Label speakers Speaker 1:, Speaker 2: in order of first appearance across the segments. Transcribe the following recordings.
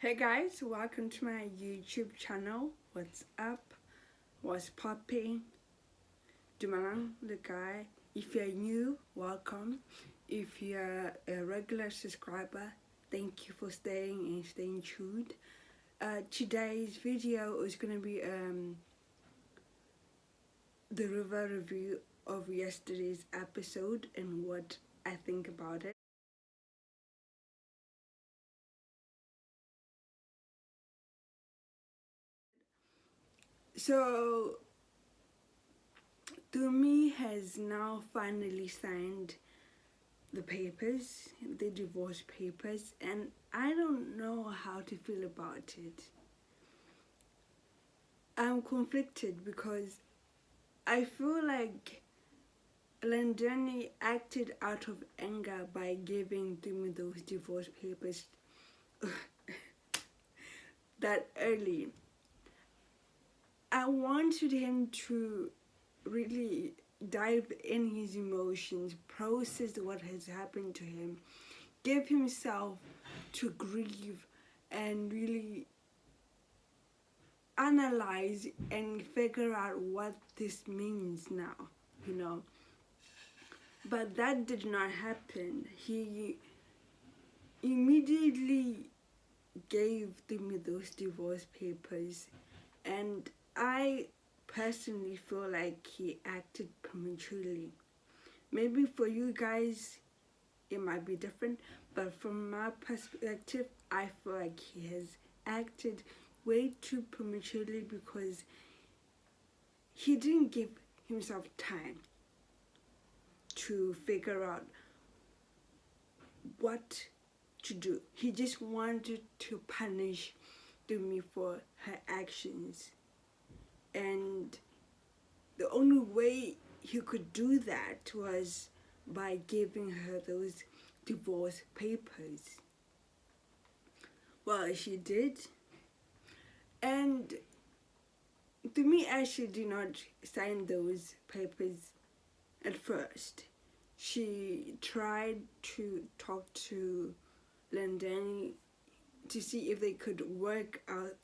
Speaker 1: Hey guys, welcome to my YouTube channel. What's up? What's popping? Dumalang, the guy. If you're new, welcome. If you're a regular subscriber, thank you for staying and staying tuned. Today's video is gonna be the review of yesterday's episode and what I think about it. So Tumi has now finally signed the papers, the divorce papers, and I don't know how to feel about it. I'm conflicted because I feel like Landani acted out of anger by giving Tumi those divorce papers that early. I wanted him to really dive in his emotions, process what has happened to him, give himself to grieve and really analyze and figure out what this means now, you know. But that did not happen. He immediately gave me those divorce papers, and I personally feel like he acted prematurely. Maybe for you guys it might be different, but from my perspective I feel like he has acted way too prematurely because he didn't give himself time to figure out what to do. He just wanted to punish Tumi for her actions, and the only way he could do that was by giving her those divorce papers. Well, she did, and Tumi actually did not sign those papers at first. She tried to talk to Landani to see if they could work out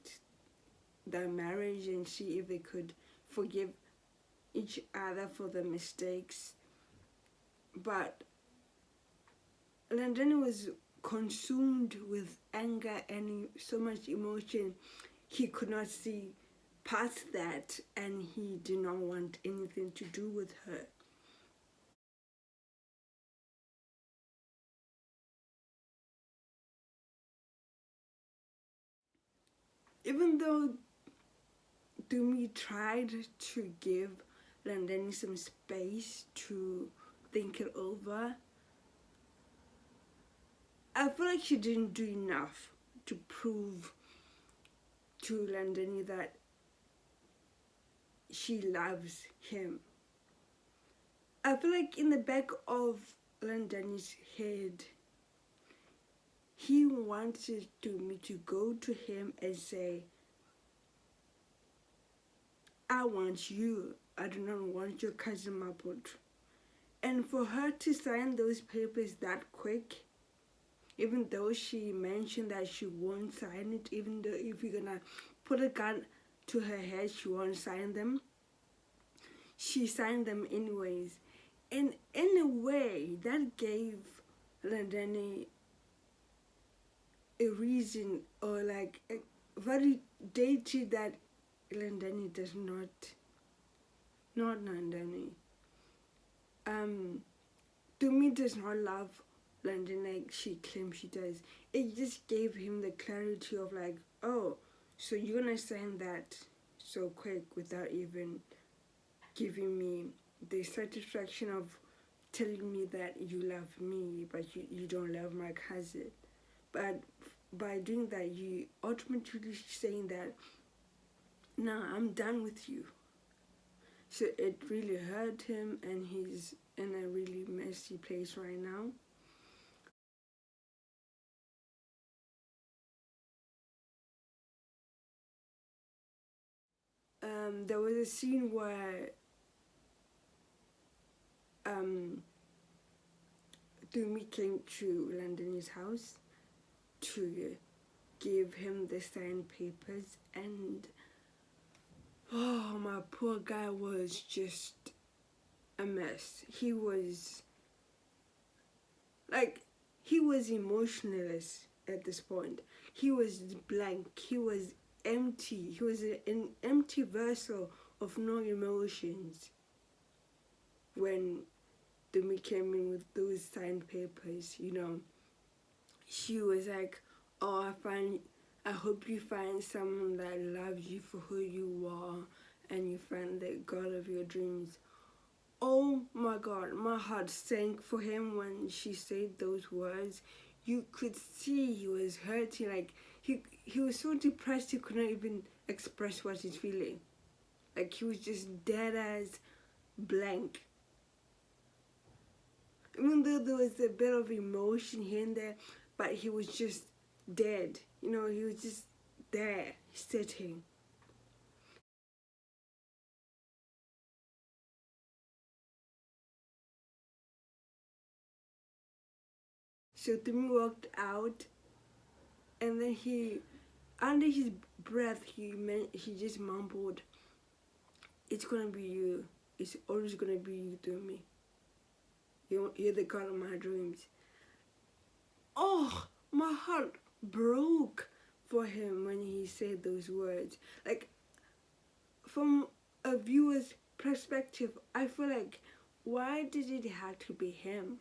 Speaker 1: their marriage and see if they could forgive each other for the mistakes. But Landani was consumed with anger and so much emotion. He could not see past that, and he did not want anything to do with her. Even though Tumi tried to give Landani some space to think it over, I feel like she didn't do enough to prove to Landani that she loves him. I feel like in the back of Landani's head, he wanted me to go to him and say, I want you, I do not want your cousin Maput. And for her to sign those papers that quick, even though she mentioned that she won't sign it, even though if you're gonna put a gun to her head, she won't sign them, she signed them anyways. And in a way, that gave Landani a reason, or like a validated that Landani does not Landani. Tumi does not love Landani like she claims she does. It just gave him the clarity of like, oh, so you're gonna sign that so quick without even giving me the satisfaction of telling me that you love me, but you don't love my cousin. But by doing that, you automatically saying that, nah, I'm done with you. So it really hurt him, and he's in a really messy place right now. There was a scene where Tumi came to Landani's house to gave him the signed papers, and oh, my poor guy was just a mess. He was emotionless at this point. He was blank. He was empty. He was an empty vessel of no emotions when Tumi came in with those signed papers. She was like, oh, I hope you find someone that loves you for who you are and you find the girl of your dreams. Oh my God, my heart sank for him when she said those words. You could see he was hurting. Like, he was so depressed he could not even express what he's feeling. Like, he was just dead as blank. Even though there was a bit of emotion here and there, but he was just dead. He was just there, sitting. So Tumi walked out, and then under his breath, he just mumbled, "It's gonna be you. It's always gonna be you, Tumi. You're the girl of my dreams." Oh, my heart broke for him when he said those words. Like, from a viewer's perspective, I feel like, why did it have to be him?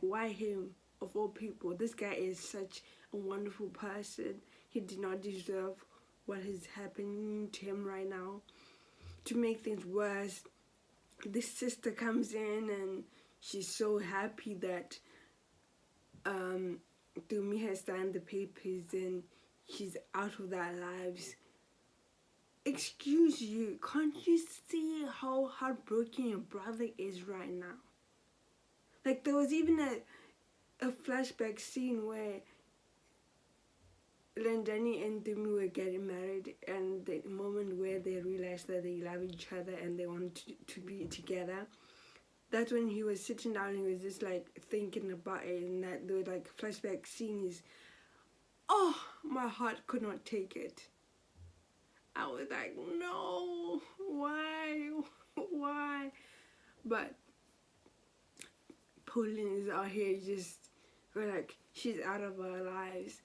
Speaker 1: Why him of all people? This guy is such a wonderful person. He did not deserve what is happening to him right now. To make things worse, this sister comes in and she's so happy that Tumi has signed the papers and she's out of their lives. Excuse you, can't you see how heartbroken your brother is right now? Like, there was even a flashback scene where Lendani and Tumi were getting married, and the moment where they realized that they love each other and they wanted to be together, that's when he was sitting down and he was just like thinking about it, and that there were like flashback scenes. Oh, my heart could not take it. I was like, no, why? But Pauline is out here we're like, she's out of our lives.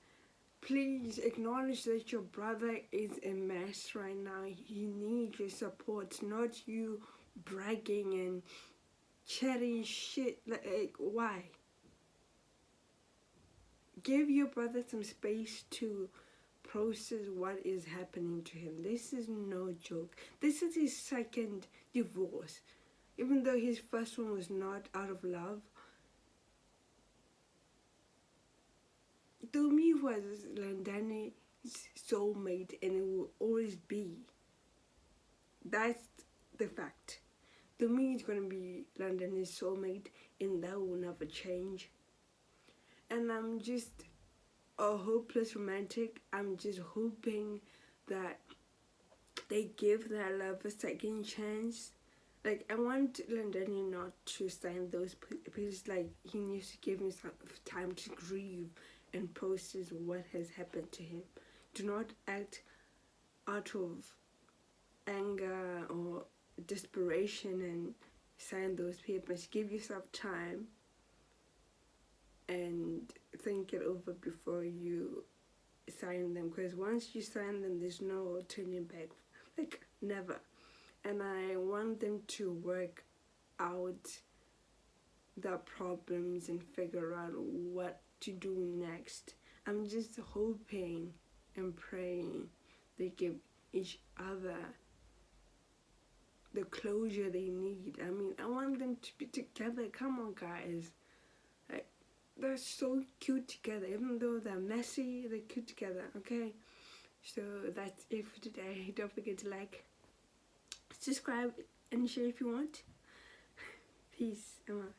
Speaker 1: Please acknowledge that your brother is a mess right now. He needs your support, not you bragging and chatting shit. Like, why? Give your brother some space to process what is happening to him. This is no joke. This is his second divorce. Even though his first one was not out of love, Tumi was Lendani's soulmate, and it will always be. That's the fact. Tumi is going to be Lendani's soulmate, and that will never change. And I'm just a hopeless romantic. I'm just hoping that they give their love a second chance. Like, I want Lendani not to sign those papers. Like, he needs to give himself time to grieve and process what has happened to him. Do not act out of anger or desperation and sign those papers. Give yourself time and think it over before you sign them, because once you sign them, there's no turning back. Like, never. And I want them to work out their problems and figure out what to do next. I'm just hoping and praying they give each other the closure they need. I mean, I want them to be together. Come on, guys. Like, they're so cute together. Even though they're messy, they're cute together, okay? So that's it for today. Don't forget to like, subscribe, and share if you want. Peace. I'm out.